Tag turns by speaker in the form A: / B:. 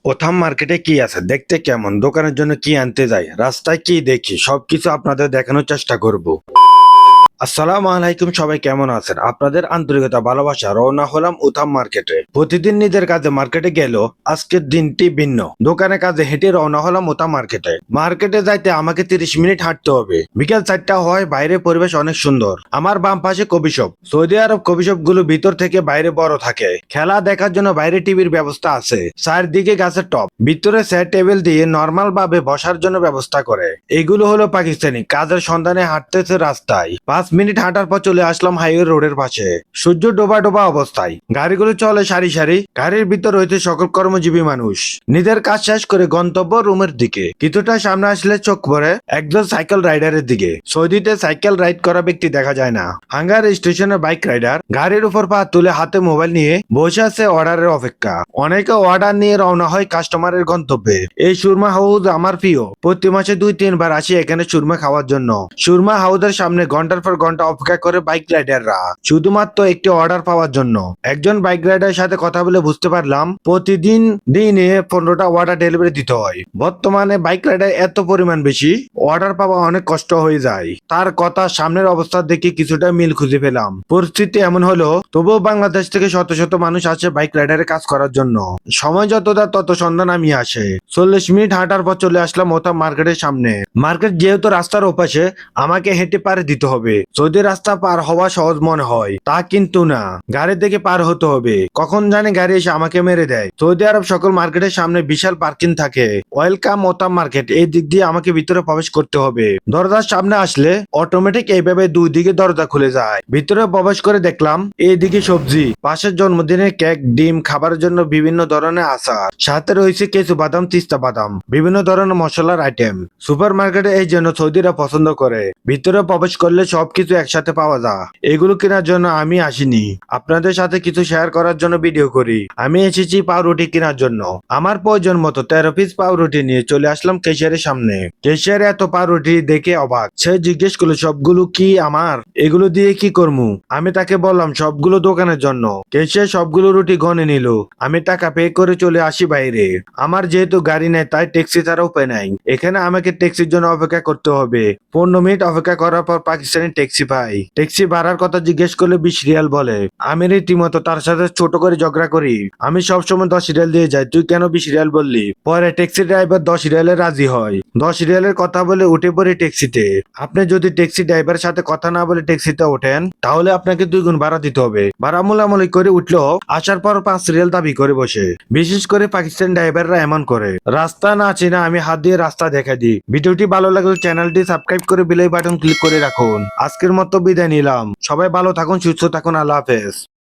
A: ওথাম মার্কেটে কি আছে, দেখতে কেমন, দোকানের জন্য কি আনতে যাই, রাস্তায় কি দেখি, সবকিছু আপনাদের দেখানোর চেষ্টা করব। আসসালামু আলাইকুম, সবাই কেমন আছেন? আপনাদের আন্তরিকতা ভালোবাসা রওনা হলাম উথাম মার্কেটে। প্রতিদিন নিজের কাজে মার্কেটে গেল, আজকের দিনটি ভিন্ন। দোকানে কাজে হেঁটে রওনা হলাম উথাম মার্কেটে। মার্কেটে যাইতে আমাকে 30 মিনিট হাঁটতে হবে। বিকেল 4টা হয়, বাইরে পরিবেশ অনেক সুন্দর। আমার বাম পাশে কফি শপ। সৌদি আরব কফি শপ গুলো ভিতর থেকে বাইরে বড় থাকে। খেলা দেখার জন্য বাইরে টিভির ব্যবস্থা আছে। চারদিকে গাছের টপ, ভিতরে চেয়ার টেবিল দিয়ে নর্মাল ভাবে বসার জন্য ব্যবস্থা করে। এগুলো হলো পাকিস্তানি কাজের সন্ধানে হাঁটতেছে রাস্তায়। 5 মিনিট হাঁটার পর চলে আসলাম হাইওয়ে রোডের পাশে। সূর্য ডোবা ডোবা অবস্থায় গাড়িগুলো চলে সারি সারি। গাড়ির ভিতর রয়েছে সকল কর্মজীবী মানুষ, নিজের কাজ শেষ করে গন্তব্য রুমের দিকে। কিছুটা সামনে আসলে চোখ পড়ে একজন সাইকেল রাইডারের দিকে। সৌদিতে সাইকেল রাইড করা ব্যক্তি দেখা যায় না। হাঙ্গার স্টেশনে বাইক রাইডার গাড়ির উপর পা তুলে হাতে মোবাইল নিয়ে বসে আছে অর্ডারের অপেক্ষা। অনেকে অর্ডার নিয়ে রওনা হয় কাস্টমারের গন্তব্যে। এই সুরমা হাউস আমার প্রিয়। প্রতি মাসে 2-3 বার আসি এখানে সুরমা খাওয়ার জন্য। সুরমা হাউসের সামনে ঘন্টার পর ঘন্টা অপেক্ষা করে বাইক রাইডাররা, শুধুমাত্র একটি অর্ডার পাওয়ার জন্য। একজন বাইক রাইডারের সাথে কথা বলে বুঝতে পারলাম প্রতিদিন দিনে 15টা অর্ডার ডেলিভারি দিতে হয়। বর্তমানে বাইক রাইডার এত পরিমাণ বেশি, অর্ডার পাওয়া অনেক কষ্ট হয়ে যায়। তার কথা সামনের অবস্থা দেখে কিছুটা মিল খুঁজে পেলাম। পরিস্থিতি এমন হলো, তবুও বাংলাদেশ থেকে শত শত মানুষ আসে বাইক রাইডারে কাজ করার জন্য। সময় যত দেয় তত সন্ধান আমি আসে। 40 মিনিট হাঁটার পর চলে আসলাম ওটা মার্কেটের সামনে। মার্কেট যেহেতু রাস্তার ওপাশে, আমাকে হেঁটে পার দিতে হবে। যদি রাস্তা পার হওয়া সহজ মনে হয়, তা কিন্তু না, গাড়ি থেকে পার হতে হবে। কখন জানি গাড়ি এসে আমাকে মেরে দেয়। সৌদি আরব সকল মার্কেটের সামনে বিশাল পার্কিং থাকে। ওয়েলকাম ওতাম মার্কেট, এই দিক দিয়ে আমাকে ভিতরে প্রবেশ করতে হবে। দরজার সামনে আসলে অটোমেটিক এইভাবে দুই দিকে দরজা খুলে যায়। ভিতরে প্রবেশ করে দেখলাম এইদিকে সবজি, পাশের জন্মদিনের কেক, ডিম, খাবারের জন্য বিভিন্ন ধরনের আচার, সাথে রয়েছে কিছু বাদাম, তিস্তা বাদাম, বিভিন্ন ধরনের মশলার আইটেম। সুপার মার্কেটে এই জন্য সৌদিরা পছন্দ করে। ভিতরে প্রবেশ করলে সবকিছু একসাথে পাওয়া যায়। এগুলো কেনার জন্য আমি আসিনি, আপনাদের সাথে কিছু শেয়ার করার জন্য ভিডিও করি। আমি এসেছি পাউরুটি কেনার জন্য। আমার প্রয়োজন মতো 13 পিস পাউরুটি নিয়ে চলে আসলাম কেশিয়ারের সামনে। কেশিয়ার এত পাউরুটি দেখে অবাক। সে জিজ্ঞেস করলো সবগুলো কি আমার? এগুলো দিয়ে কি করবো? আমি তাকে বললাম সবগুলো দোকানের জন্য। কেশিয়ার সবগুলো রুটি গনে নিল। আমি টাকা পে করে চলে আসি বাইরে। আমার যেহেতু গাড়ি নেই, তাই ট্যাক্সি ছাড়া উপায় নাই। এখানে আমাকে ট্যাক্সির জন্য অপেক্ষা করতে হবে। 15 মিনিট অপেক্ষা করার পর পাকিস্তানি ট্যাক্সি পাই। ট্যাক্সি ভাড়ার কথা জিজ্ঞেস করলে 20 রিয়াল বলে। আমি রীতিমতো তার সাথে ছোট করে ঝগড়া করি। আমি সবসময় 10 রিয়াল দিয়ে যাই, তুই কেন 20 রিয়াল বললি? পরে ট্যাক্সি ড্রাইভার 10 রিয়ালে রাজি হয়। 10 রিয়ালের কথা বলে উঠে পড়ি ট্যাক্সিতে। আপনি যদি ট্যাক্সি ড্রাইভারের সাথে কথা না বলে ট্যাক্সিতে ওঠেন, তাহলে আপনাকে 2 গুণ ভাড়া দিতে হবে। ভাড়া মোলামুলি করে উঠলো, আসার পর 5 রিয়াল দাবি করে বসে। বিশেষ করে পাকিস্তান ড্রাইভাররা এমন করে। রাস্তা না চিনা আমি হাত দিয়ে রাস্তা দেখা দিই। ভিডিওটি ভালো লাগলে চ্যানেলটি সাবস্ক্রাইব করে বেল বাটন ক্লিক করে রাখুন। আজকের মতো বিদায় নিলাম। সবাই ভালো থাকুন, সুস্থ থাকুন, আল্লাহ হাফেজ।